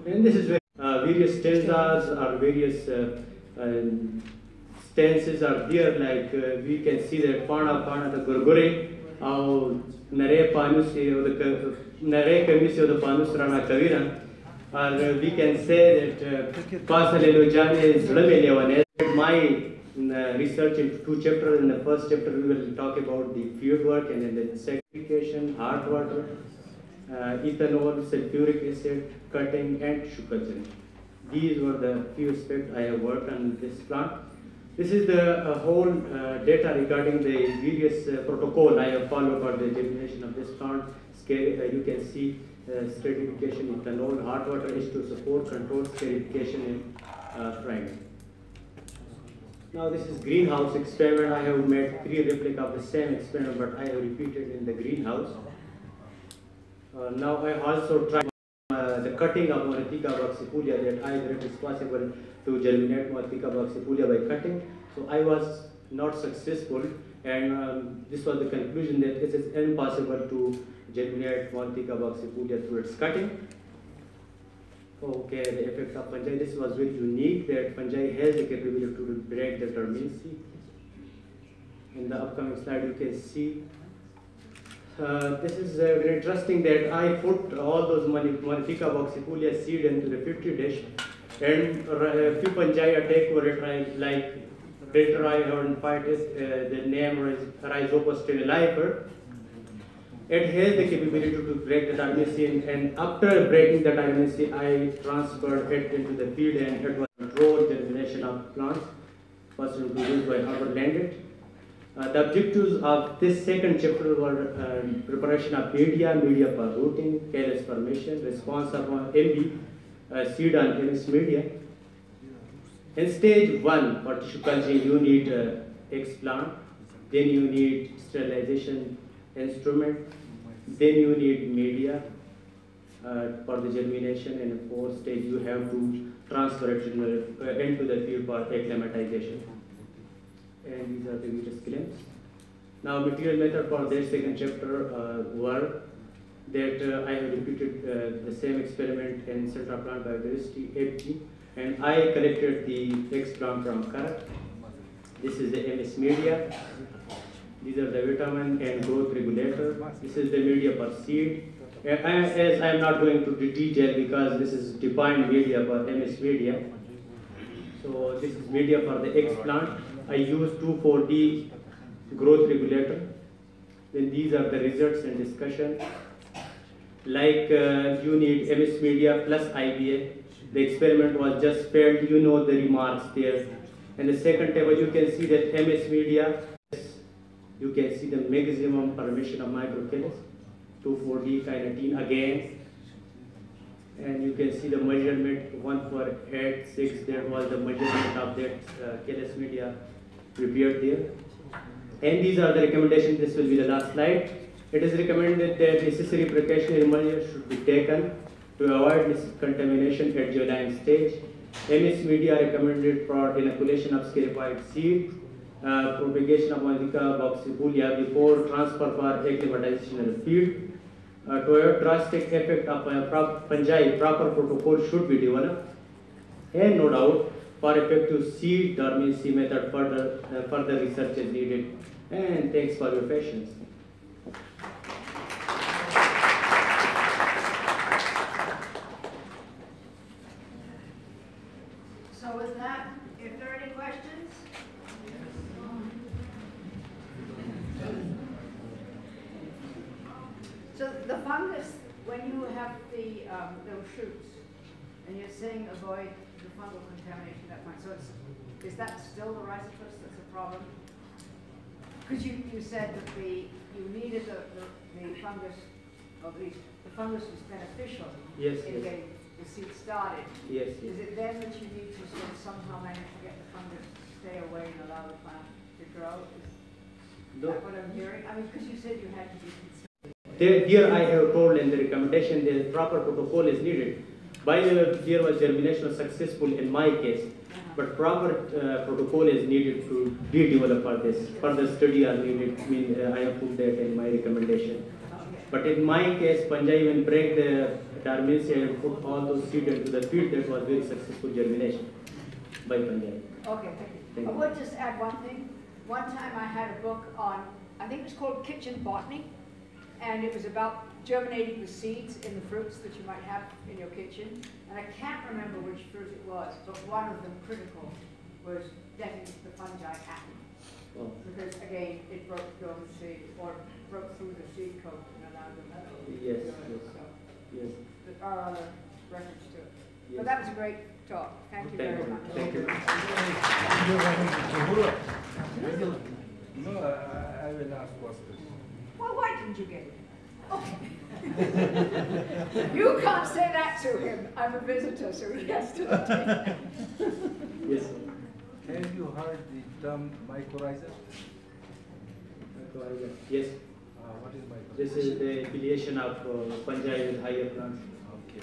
And this is where various stanzas or various stances are there, like we can see that Pana Pana the Gurgure, Nare Panus, Nare Kamisi the Panus Rana Kavira, or we can say that Pasalelujane is Lamelevan. My research in 2 chapters. In the first chapter, we will talk about the field work, and then the certification, hard water, ethanol, sulfuric acid, cutting, and sugar cane. These were the few aspects I have worked on this plant. This is the whole data regarding the various protocol I have followed for the germination of this plant. You can see stratification, ethanol, hot water H2 support, control, stratification, and priming. Now this is greenhouse experiment. I have made 3 replicas of the same experiment, but I have repeated in the greenhouse. Now I also tried the cutting of Moratica buxifolia, that either it is possible to germinate Moratica buxifolia by cutting. So I was not successful, and this was the conclusion that it is impossible to germinate Moratica buxifolia through its cutting. Okay, the effect of fungi. This was very unique, that fungi has the capability to break the terminacy. In the upcoming slide, you can see. This is very interesting that I put all those Moratica buxifolia seed into the Petri dish, and a few fungi attack over it, like Retroid ornithitis, the name is Rhizopus sterilifer. It has the capability to break the terminacy, and after breaking the terminacy, I transferred it into the field, and it was controlled germination of plants, first introduced by Herbert Landit. The objectives of this second chapter were preparation of media for rooting, careless formation, response upon MB, seed on MS media. In stage 1 for tissue culture, you need explant, then you need sterilization instrument, then you need media for the germination, and in 4th stage you have to transfer it into the field for acclimatization. And these are the various claims. Now material method for this second chapter were that I have repeated the same experiment in Central Plant Biodiversity, FG, and I collected the explant from carrot. This is the MS media. These are the vitamin and growth regulator. This is the media for seed. As I am not going to detail because this is defined media for MS media. So this is media for the explant. I use 2,4-D growth regulator. Then these are the results and discussion. Like you need MS media plus IBA. The experiment was just failed. You know the remarks there. And the second table, you can see that MS media. You can see the maximum permission of microcalyx, 2,4-D kinetine again. And you can see the measurement 1,486. There was the measurement of that calyx media prepared there. And these are the recommendations. This will be the last slide. It is recommended that necessary precautionary measures should be taken to avoid contamination at germination stage. MS media recommended for inoculation of scarified seed, propagation of Moratica buxifolia before transfer for acclimatization in the field. To avoid drastic effect of fungi, proper protocol should be developed. And no doubt, for effective seed dormancy method, further research is needed. And thanks for your patience. So with that, if there are any questions? So the fungus, when you have those shoots, and you're saying avoid the fungal contamination at that point, so is that still the Rhizopus that's a problem? Because you said that you needed the fungus, or the fungus was beneficial in getting the seed started. Yes. Is it then that you need to sort of somehow manage to get the fungus to stay away and allow the plant to grow? Is that what I'm hearing? I mean, because you said you had to be concerned. Here I have told in the recommendation that proper protocol is needed. By there was germination was successful in my case, but proper protocol is needed to be developed for this. Further study are needed. I mean, I have put that in my recommendation. But in my case, fungi when break the dormancy and put all those seeds into the field. That was very successful germination by Panjay. Okay, thank you. I would just add one thing. One time I had a book on, I think it was called Kitchen Botany, and it was about germinating the seeds in the fruits that you might have in your kitchen. And I can't remember which fruit it was, but one of them critical was letting the fungi happen. Oh. Because again, it broke dormancy or broke through the seed coat and allowed them to Yes, do it. yes. So Yes. there are other reference to it. Yes. But that was a great talk. Thank you very much. Thank you. No, I will ask question. Well, why didn't you get it? Okay. You can't say that to him. I'm a visitor, so he has to take it. Yes, sir. Have you heard the term mycorrhiza? Yes. What is mycorrhiza? This is the affiliation of fungi with higher plants. Okay.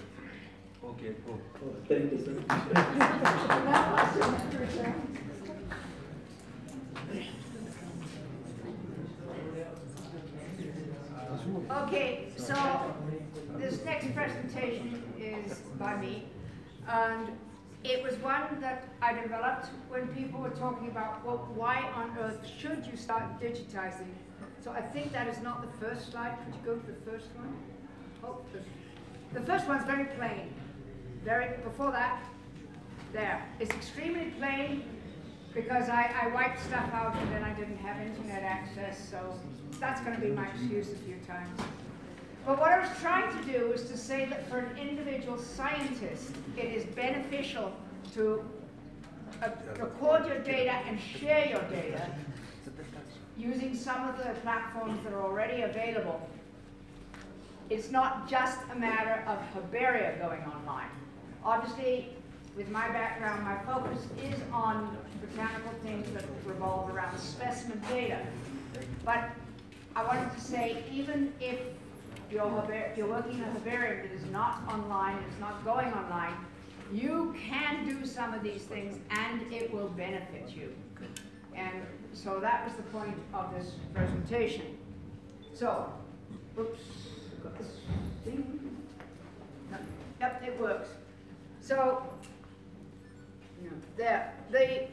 Okay, cool. Oh, thank you, sir. Okay, so this next presentation is by me, and it was one that I developed when people were talking about, well, why on earth should you start digitizing? So I think that is not the first slide. Could you go to the first one? Oh, the first one's very plain. Before that, there. It's extremely plain because I wiped stuff out and then I didn't have internet access, so that's going to be my excuse a few times. But what I was trying to do is to say that for an individual scientist, it is beneficial to record your data and share your data using some of the platforms that are already available. It's not just a matter of herbaria going online. Obviously, with my background, my focus is on botanical things that revolve around specimen data. But I wanted to say, even if you're working in a herbarium that is not online, it's not going online, you can do some of these things and it will benefit you. And so that was the point of this presentation. So, oops, got this thing. No, yep, it works. So, there, the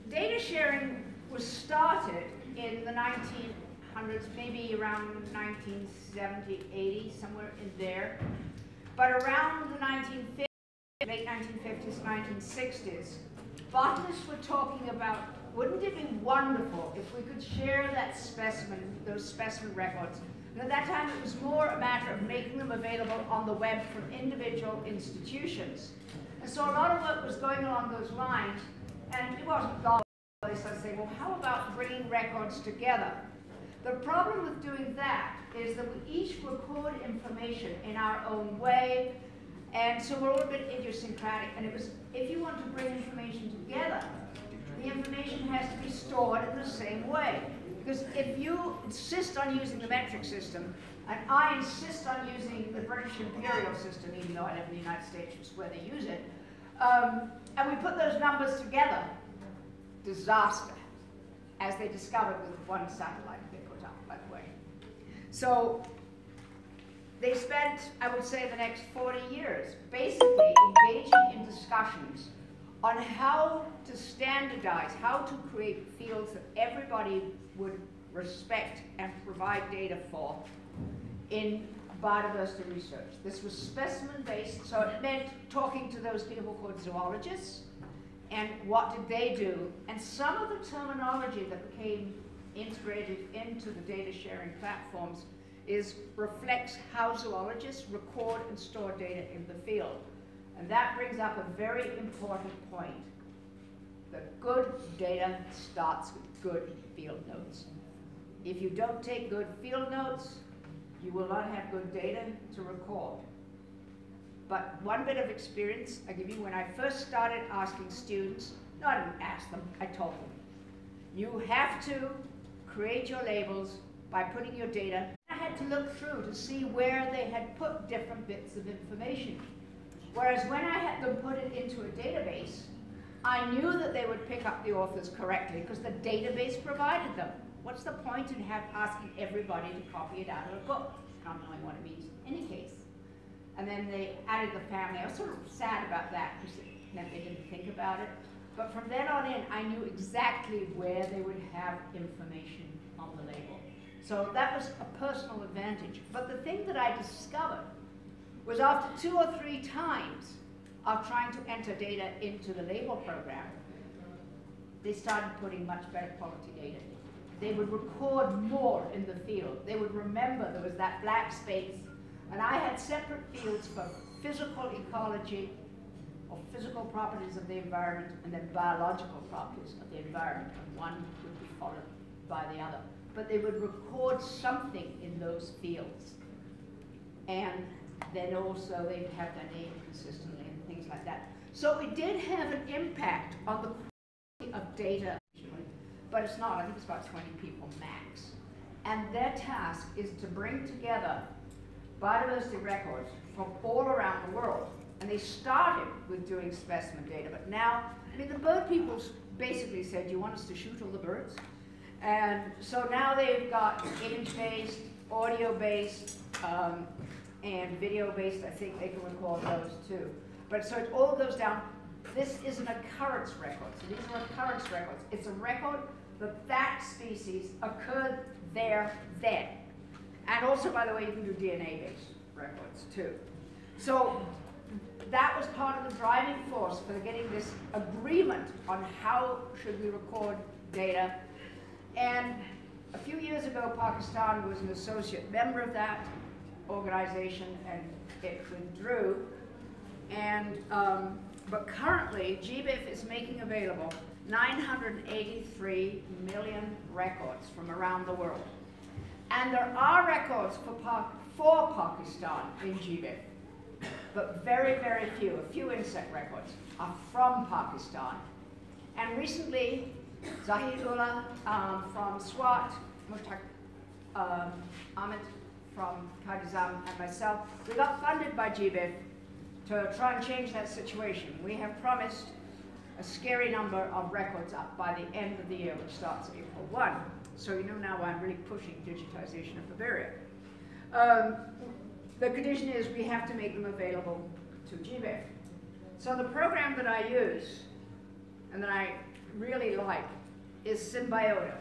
data sharing was started in the 1900s, maybe around 1970, 80, somewhere in there. But around the 1950s, late 1950s, 1960s, botanists were talking about, wouldn't it be wonderful if we could share that specimen, those specimen records? And at that time, it was more a matter of making them available on the web from individual institutions. And so a lot of work was going along those lines, and it wasn't all. They started saying, well, how about bringing records together? The problem with doing that is that we each record information in our own way, and so we're all a bit idiosyncratic. And it was, if you want to bring information together, the information has to be stored in the same way. Because if you insist on using the metric system, and I insist on using the British imperial system, even though I live in the United States, which is where they use it, and we put those numbers together, disaster, as they discovered with one satellite they put up, by the way. So they spent, I would say, the next 40 years basically engaging in discussions on how to standardize, how to create fields that everybody would respect and provide data for in biodiversity research. This was specimen-based, so it meant talking to those people called zoologists, and what did they do? And some of the terminology that became integrated into the data sharing platforms reflects how zoologists record and store data in the field. And that brings up a very important point. The good data starts with good field notes. If you don't take good field notes, you will not have good data to record. But one bit of experience I give you, when I first started asking students, no, I didn't ask them, I told them. You have to create your labels by putting your data. I had to look through to see where they had put different bits of information. Whereas when I had them put it into a database, I knew that they would pick up the authors correctly because the database provided them. What's the point in asking everybody to copy it out of a book, not knowing what it means in any case? And then they added the family. I was sort of sad about that because it meant they didn't think about it. But from then on in, I knew exactly where they would have information on the label. So that was a personal advantage. But the thing that I discovered was after 2 or 3 times of trying to enter data into the label program, they started putting much better quality data in. They would record more in the field. They would remember there was that black space. And I had separate fields for physical ecology, or physical properties of the environment, and then biological properties of the environment. And one would be followed by the other. But they would record something in those fields. And then also they'd have their name consistently and things like that. So it did have an impact on the quality of data, but it's not. I think it's about 20 people max. And their task is to bring together biodiversity records from all around the world. And they started with doing specimen data, but now, I mean, the bird people basically said, do you want us to shoot all the birds? And so now they've got image-based, audio-based, and video-based. I think they can record those too. But so it all goes down. This is an occurrence record. So these are occurrence records. It's a record that that species occurred there then. And also, by the way, you can do DNA-based records too. So that was part of the driving force for getting this agreement on how should we record data. And a few years ago, Pakistan was an associate member of that organization, and it withdrew. And but currently, GBIF is making available 983 million records from around the world. And there are records for Pakistan in GBIF, but very, very few. A few insect records are from Pakistan. And recently, Zahidullah from SWAT, Ahmed from Kurdistan, and myself, we got funded by GBIF to try and change that situation. We have promised a scary number of records up by the end of the year, which starts April 1. So you know now why I'm really pushing digitization of Bavaria. The condition is we have to make them available to GBIF. So the program that I use, and that I really like, is Symbiota.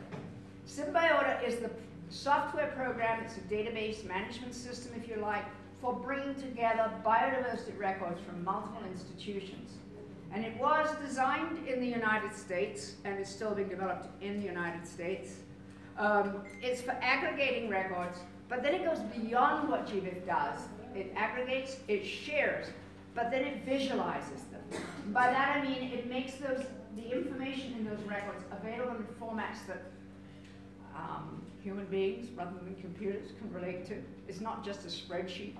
Symbiota is the software program. It's a database management system, if you like, for bringing together biodiversity records from multiple institutions. And it was designed in the United States, and it's still being developed in the United States. It's for aggregating records, but then it goes beyond what GBIF does. It aggregates, it shares, but then it visualizes them. By that I mean it makes the information in those records available in formats that human beings, rather than computers, can relate to. It's not just a spreadsheet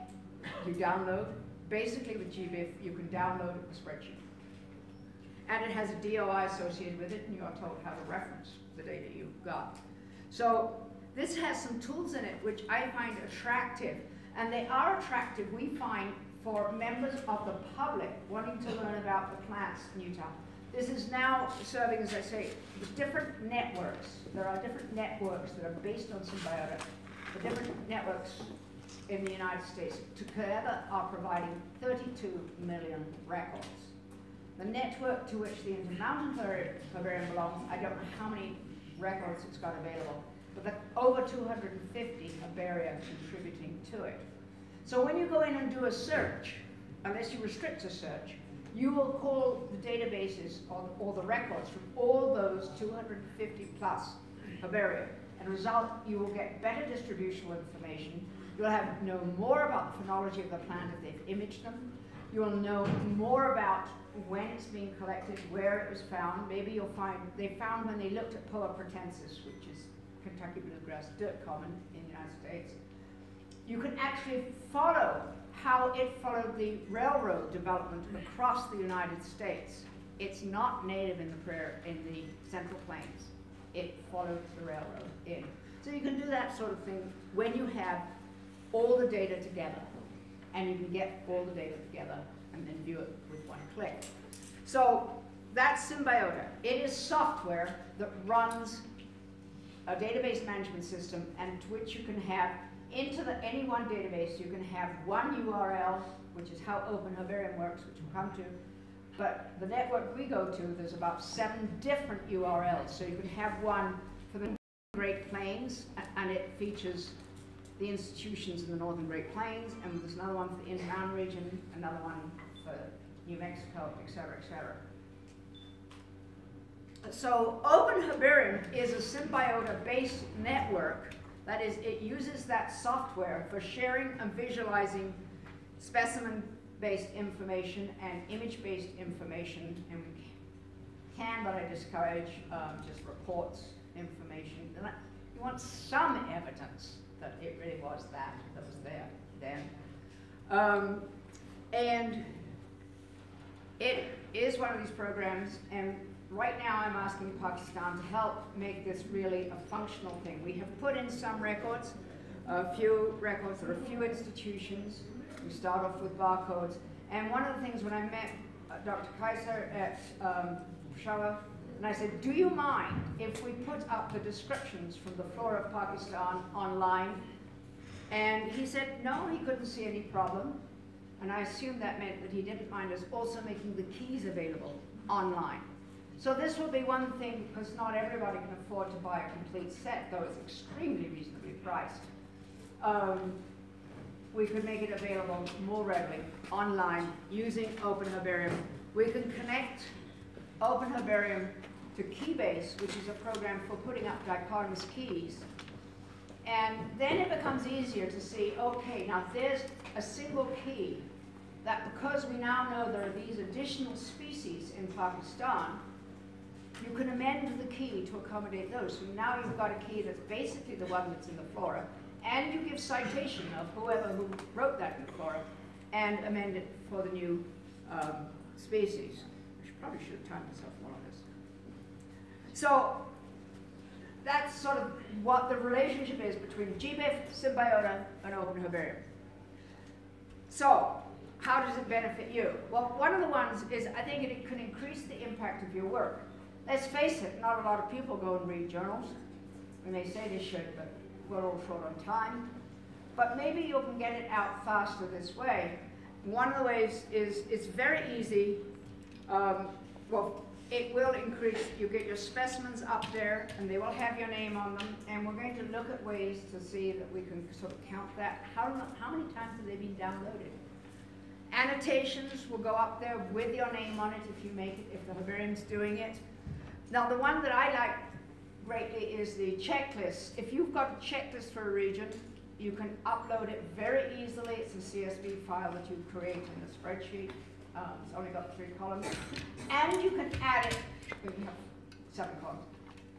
you download. Basically with GBIF, you can download a spreadsheet. And it has a DOI associated with it, and you are told how to reference the data you've got. So this has some tools in it which I find attractive, and they are attractive, we find, for members of the public wanting to learn about the plants in Utah. This is now serving, as I say, with different networks. There are different networks that are based on Symbiota. The different networks in the United States together are providing 32 million records. The network to which the Intermountain Herbarium belongs, I don't know how many records it's got available, but there are over 250 herbaria contributing to it. So when you go in and do a search, unless you restrict a search, you will call the databases or the records from all those 250 plus herbaria. As a result, you will get better distributional information. You'll know more about the phenology of the plant if they've imaged them. You'll know more about when it's being collected, where it was found. Maybe you'll find they found when they looked at Poa pratensis, which is Kentucky bluegrass dirt common in the United States. You can actually follow how it followed the railroad development across the United States. It's not native in the Central Plains. It followed the railroad in. So you can do that sort of thing when you have all the data together, and you can get all the data together and then view it with one click. So that's Symbiota. It is software that runs a database management system, and to which you can have, into any one database, you can have one URL which is how Open Herbarium works, which we'll come to. But the network we go to, there's about 7 different URLs. So you can have one for the Great Plains, and it features the institutions in the Northern Great Plains, and there's another one for the Intermountain region, another one for New Mexico, et cetera, et cetera. So Open Herbarium is a Symbiota-based network. That is, it uses that software for sharing and visualizing specimen-based information and image-based information, and we can, but I discourage, just reports information. And you want some evidence that it really was that was there then. And it is one of these programs, and right now I'm asking Pakistan to help make this really a functional thing. We have put in some records, a few records, there are a few institutions. We start off with barcodes. And one of the things when I met Dr. Kaiser at Peshawar, and I said, do you mind if we put up the descriptions from the flora of Pakistan online? And he said, no, he couldn't see any problem. And I assumed that meant that he didn't mind us also making the keys available online. So this will be one thing, because not everybody can afford to buy a complete set, though it's extremely reasonably priced. We could make it available more readily online using Open Herbarium. We can connect Open Herbarium to Keybase, which is a program for putting up dichotomous keys. And then it becomes easier to see, okay, now there's a single key that, because we now know there are these additional species in Pakistan, you can amend the key to accommodate those. So now you've got a key that's basically the one that's in the flora, and you give citation of whoever who wrote that in the flora, and amend it for the new species. Probably should have timed myself more on this. So that's sort of what the relationship is between GBIF, Symbiota, and Open Herbarium. So how does it benefit you? Well, one of the ones is I think it can increase the impact of your work. Let's face it, not a lot of people go and read journals. And they say they should, but we're all short on time. But maybe you can get it out faster this way. One of the ways is it's very easy. Well, it will increase, you get your specimens up there, and they will have your name on them, and we're going to look at ways to see that we can sort of count that. How many times have they been downloaded? Annotations will go up there with your name on it if you make it, if the herbarium's doing it. Now, the one that I like greatly is the checklist. If you've got a checklist for a region, you can upload it very easily. It's a CSV file that you create in the spreadsheet. It's only got 3 columns. And you can add it, we have 7 columns.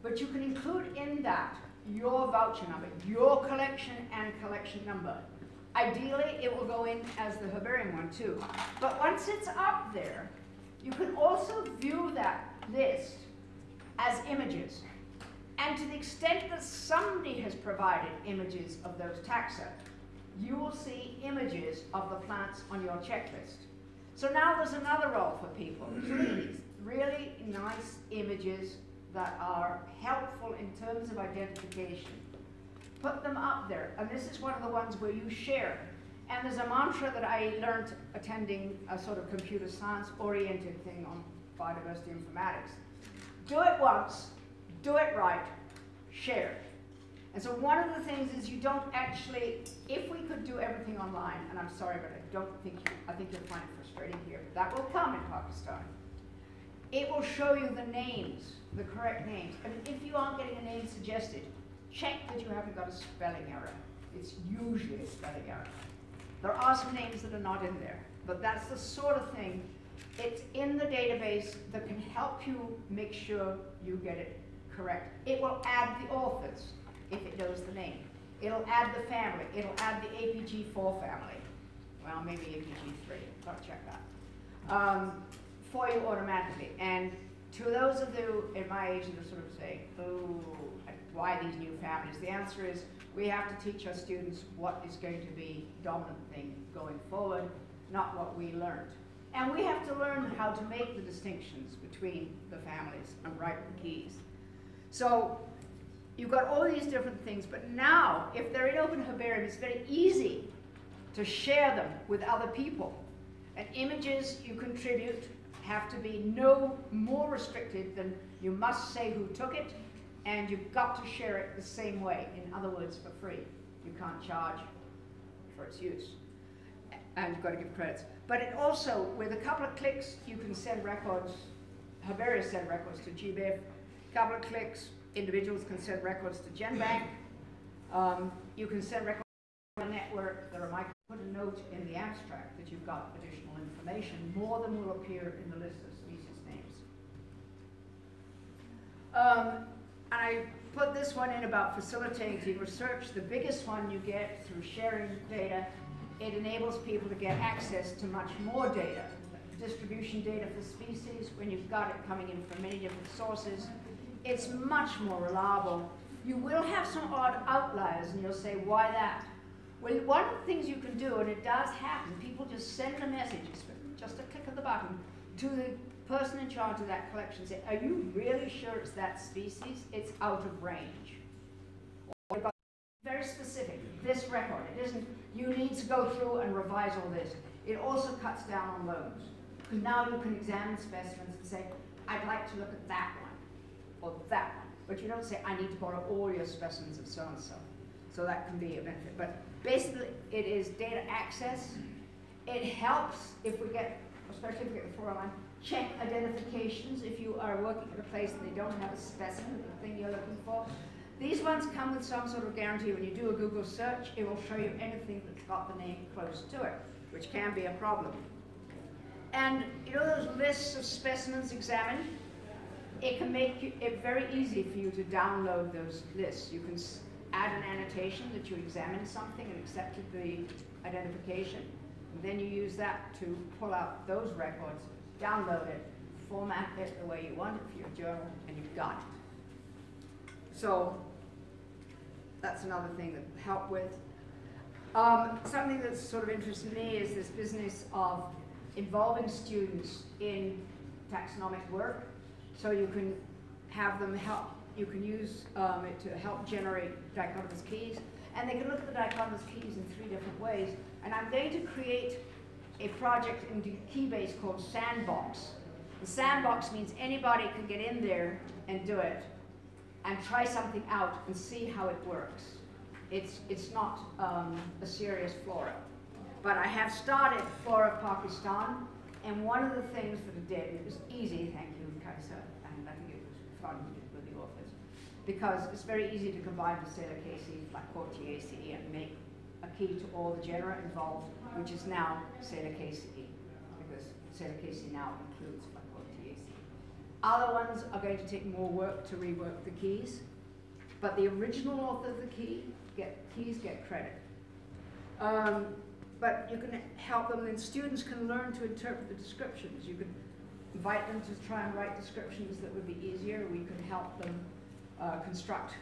But you can include in that your voucher number, your collection and collection number. Ideally, it will go in as the herbarium one too. But once it's up there, you can also view that list as images. And to the extent that somebody has provided images of those taxa, you will see images of the plants on your checklist. So now there's another role for people. Please, really nice images that are helpful in terms of identification. Put them up there. And this is one of the ones where you share. And there's a mantra that I learned attending a sort of computer science oriented thing on biodiversity informatics. Do it once, do it right, share it. And so one of the things is you don't actually, if we could do everything online, and I'm sorry, but I think you'll find it frustrating here. That will come in Pakistan. It will show you the names, the correct names. And if you aren't getting a name suggested, check that you haven't got a spelling error. It's usually a spelling error. There are some names that are not in there, but that's the sort of thing. It's in the database that can help you make sure you get it correct. It will add the authors if it knows the name. It'll add the family. It'll add the APG4 family. Well, maybe APG3. Gotta check that. For you automatically. And to those of you at my age that are sort of saying, oh, why these new families? The answer is we have to teach our students what is going to be the dominant thing going forward, not what we learned. And we have to learn how to make the distinctions between the families and write the keys. So you've got all these different things, but now, if they're in Open Herbarium, it's very easy to share them with other people. And images you contribute have to be no more restricted than you must say who took it, and you've got to share it the same way. In other words, for free. You can't charge for its use. And you've got to give credits. But it also, with a couple of clicks, you can send records, Herbaria send records to GBIF. A couple of clicks, individuals can send records to GenBank. You can send records to a network. There are put a note in the abstract that you've got additional information, more than will appear in the list of species names. And I put this one in about facilitating research. The biggest one you get through sharing data. It enables people to get access to much more data. Distribution data for species, when you've got it coming in from many different sources, it's much more reliable. You will have some odd outliers, and you'll say, why that? Well, one of the things you can do, and it does happen, people just send a message, just a click of the button, to the person in charge of that collection, say, are you really sure it's that species? It's out of range. Or very specific, this record, it isn't, you need to go through and revise all this. It also cuts down on loans. Because now you can examine specimens and say, I'd like to look at that one, or that one. But you don't say, I need to borrow all your specimens of so-and-so. So that can be a benefit. But basically, it is data access. It helps if we get, especially if we get the 409, check identifications if you are working at a place and they don't have a specimen, the thing you're looking for. These ones come with some sort of guarantee. When you do a Google search, it will show you anything that's got the name close to it, which can be a problem. And you know those lists of specimens examined? It can make it very easy for you to download those lists. You can add an annotation that you examined something and accepted the identification. And then you use that to pull out those records, download it, format it the way you want it for your journal, and you've got it. So that's another thing that will help with. Something that's sort of interesting to me is this business of involving students in taxonomic work. So you can have them help, you can use it to help generate dichotomous keys. And they can look at the dichotomous keys in 3 different ways. And I'm going to create a project in Keybase called Sandbox. The Sandbox means anybody can get in there and do it and try something out and see how it works. It's not a serious flora. But I have started Flora Pakistan, and one of the things that it did, it was easy, thank you, Kaisa, and I think it was fun with the authors, because it's very easy to combine the Salicacea, Lacortiaceae, and make a key to all the genera involved, which is now Salicacea, because Salicacea now includes Lacortiaceae. Other ones are going to take more work to rework the keys, but the original author of the keys get credit. But you can help them, and students can learn to interpret the descriptions. You could invite them to try and write descriptions that would be easier. We could help them construct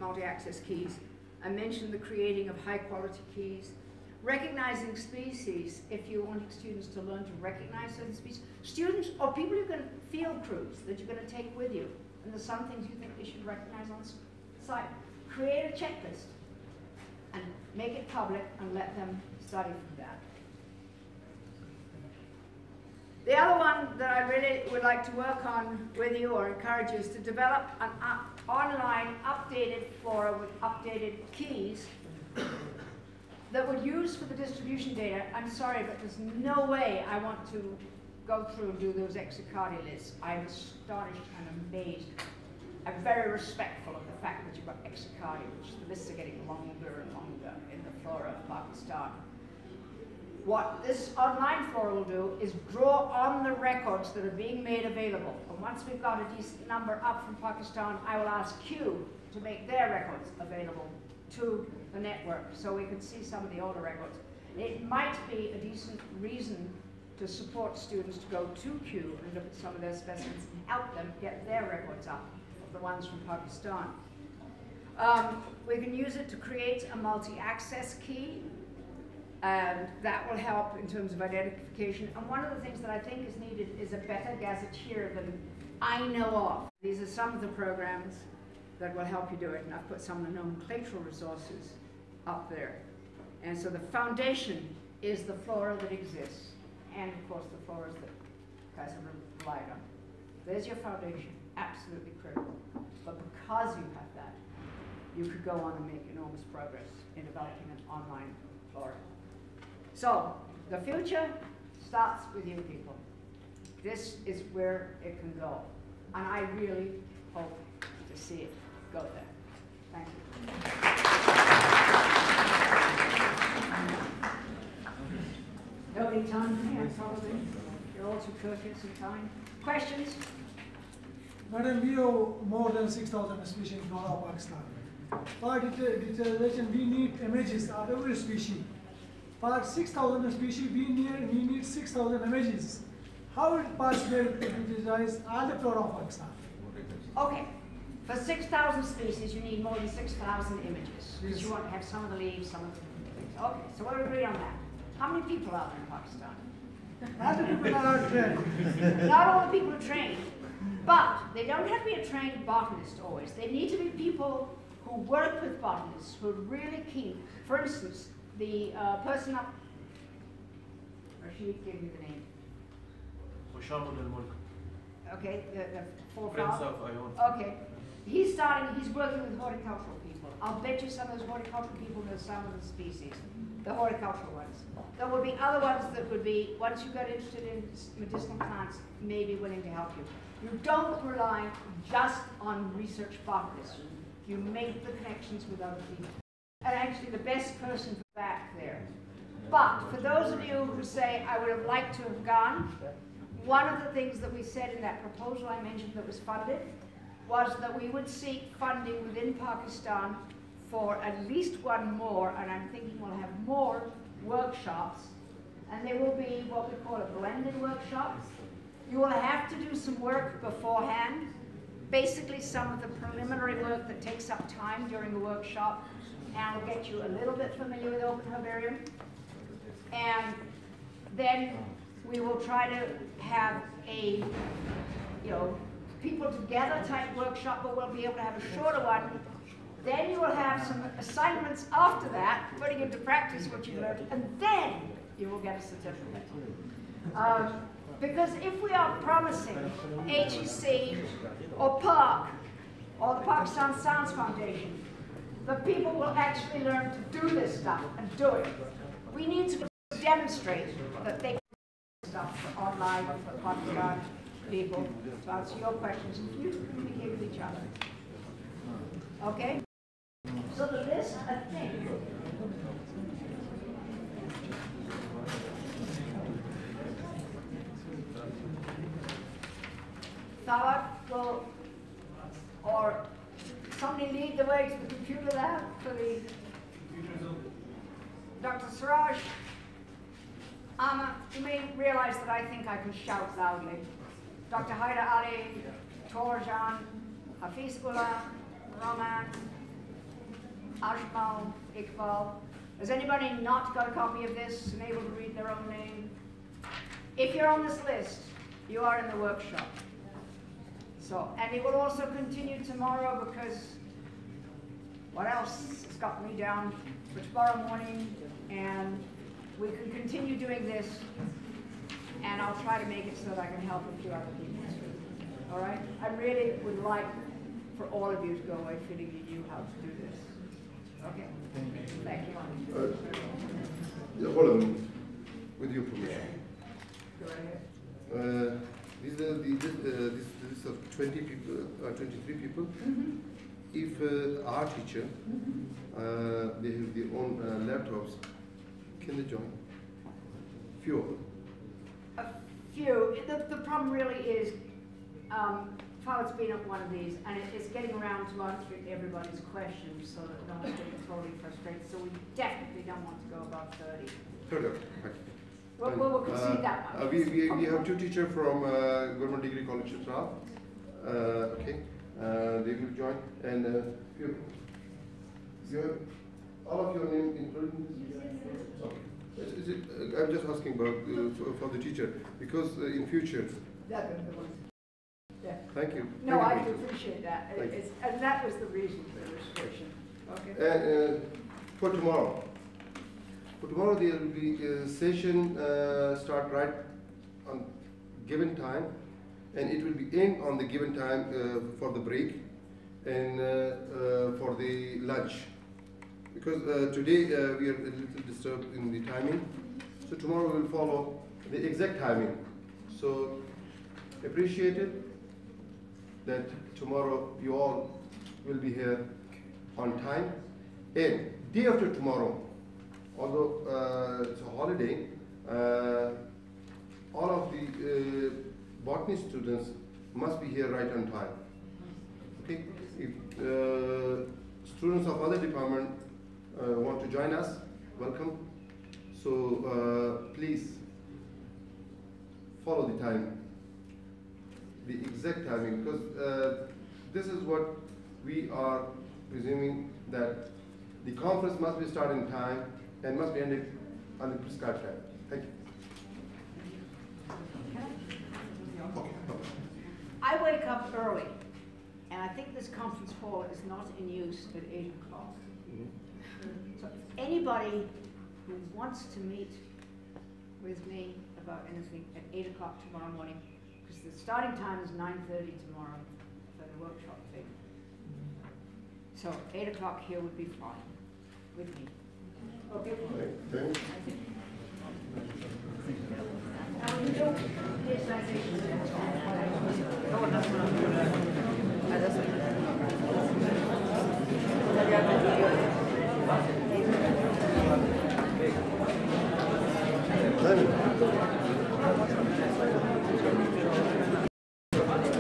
multi-access keys. I mentioned the creating of high-quality keys. Recognizing species, if you want students to learn to recognize certain species. Students or people who can field crews that you're going to take with you, and there's some things you think they should recognize on site. Create a checklist and make it public and let them study from that. The other one that I really would like to work on with you or encourage you is to develop an online updated flora with updated keys that would use for the distribution data. I'm sorry, but there's no way I want to go through and do those Exocardia lists. I'm astonished and amazed. I'm very respectful of the fact that you've got Exocardia, which the lists are getting longer and longer in the flora of Pakistan. What this online flora will do is draw on the records that are being made available. And once we've got a decent number up from Pakistan, I will ask Kew to make their records available to the network so we can see some of the older records. It might be a decent reason to support students to go to Kew and look at some of their specimens and help them get their records up, the ones from Pakistan. We can use it to create a multi-access key, and that will help in terms of identification. And one of the things that I think is needed is a better gazetteer than I know of. These are some of the programs that will help you do it, and I've put some of the nomenclatural resources up there. And so the foundation is the flora that exists. and of course the floors that guys have relied on. There's your foundation, absolutely critical. But because you have that, you could go on and make enormous progress in developing an online flooring. So, the future starts with you people. This is where it can go. And I really hope to see it go there. Thank you. Nobody time for me, probably. You're all too courteous and kind. Questions? Madam, we have more than 6,000 species in flora of Pakistan. For digitalization, we need images of every species. For 6,000 species, we need 6,000 images. How is it possible to digitize all the flora of Pakistan? Okay. For 6,000 species, you need more than 6,000 images. Because Yes. you want to have some of the leaves, some of the things. Okay, so we'll agree on that. How many people are there in Pakistan? All the people are trained. Not all the people are trained, but they don't have to be a trained botanist always. They need to be people who work with botanists, who are really keen. For instance, the person up, Rashid gave you the name. Hushamud al-Mulk, Okay, the Prince forefather. of Ion. Okay, he's working with horticultural people. I'll bet you some of those horticultural people know some of the species, the horticultural ones. There will be other ones that would be, once you got interested in medicinal plants, maybe willing to help you. You don't rely just on research botanists. You make the connections with other people. And actually the best person for back there. But for those of you who say, I would have liked to have gone, one of the things that we said in that proposal I mentioned that was funded was that we would seek funding within Pakistan for at least one more, and I'm thinking we'll have more workshops, and they will be what we call a blended workshop. You will have to do some work beforehand, basically some of the preliminary work that takes up time during the workshop, and will get you a little bit familiar with Open Herbarium. And then we will try to have a, people together type workshop, but we'll be able to have a shorter one. Then you will have some assignments after that, putting into practice what you learned, and then you will get a certificate. Because if we are promising HEC or PARC or the Pakistan Science Foundation, the people will actually learn to do this stuff and do it. We need to demonstrate that they can do stuff for online or for Pakistan people to answer your questions and you communicate with each other. Okay? So the list, I think, Thawak will, or somebody lead the way to the computer lab for the Dr. Siraj. You may realize that I think I can shout loudly. Dr. Haider Ali, Torjan, Hafiz Ullah, Rahman, Ajmal, Iqbal. Has anybody not got a copy of this and able to read their own name? If you're on this list, you are in the workshop. So, and it will also continue tomorrow because what else has got me down for tomorrow morning, and we can continue doing this, and I'll try to make it so that I can help a few other people. All right? I really would like for all of you to go away feeling you knew how to do this. Okay? Thank you. Hold on, with your permission. Go right ahead. This is of 20 people, 23 people. Mm-hmm. If our teacher, they have their own laptops, can they join? Few of them. A few. The problem really is, Fowler's been at one of these, and it's getting around to answering everybody's questions so that no one's getting totally frustrated. So we definitely don't want to go above 30. Fair enough. We'll concede that one. We have two teachers from Government Degree College Chitral. Okay, they will join, and all of your names included in this? Okay. I'm just asking about for the teacher, because in future. That's the one. Yeah. Thank you. No, Thank I you. do appreciate that. And that was the reason for the restriction. Okay. For tomorrow, For tomorrow there will be a session start right on given time, and it will be end on the given time for the break and for the lunch. Because today we are a little disturbed in the timing, so tomorrow we will follow the exact timing. So appreciate it that tomorrow you all will be here on time. And day after tomorrow, although it's a holiday, all of the botany students must be here right on time. Okay? If students of other department want to join us, welcome. So please follow the time, the exact timing, because this is what we are presuming, that the conference must be started in time and must be ended on the prescribed time. Thank you. Okay. I wake up early, and I think this conference hall is not in use at 8 o'clock. So if anybody who wants to meet with me about anything at 8 o'clock tomorrow morning, because the starting time is 9:30 tomorrow for the workshop thing. So 8 o'clock here would be fine with me. Okay. All right. Thank you. I think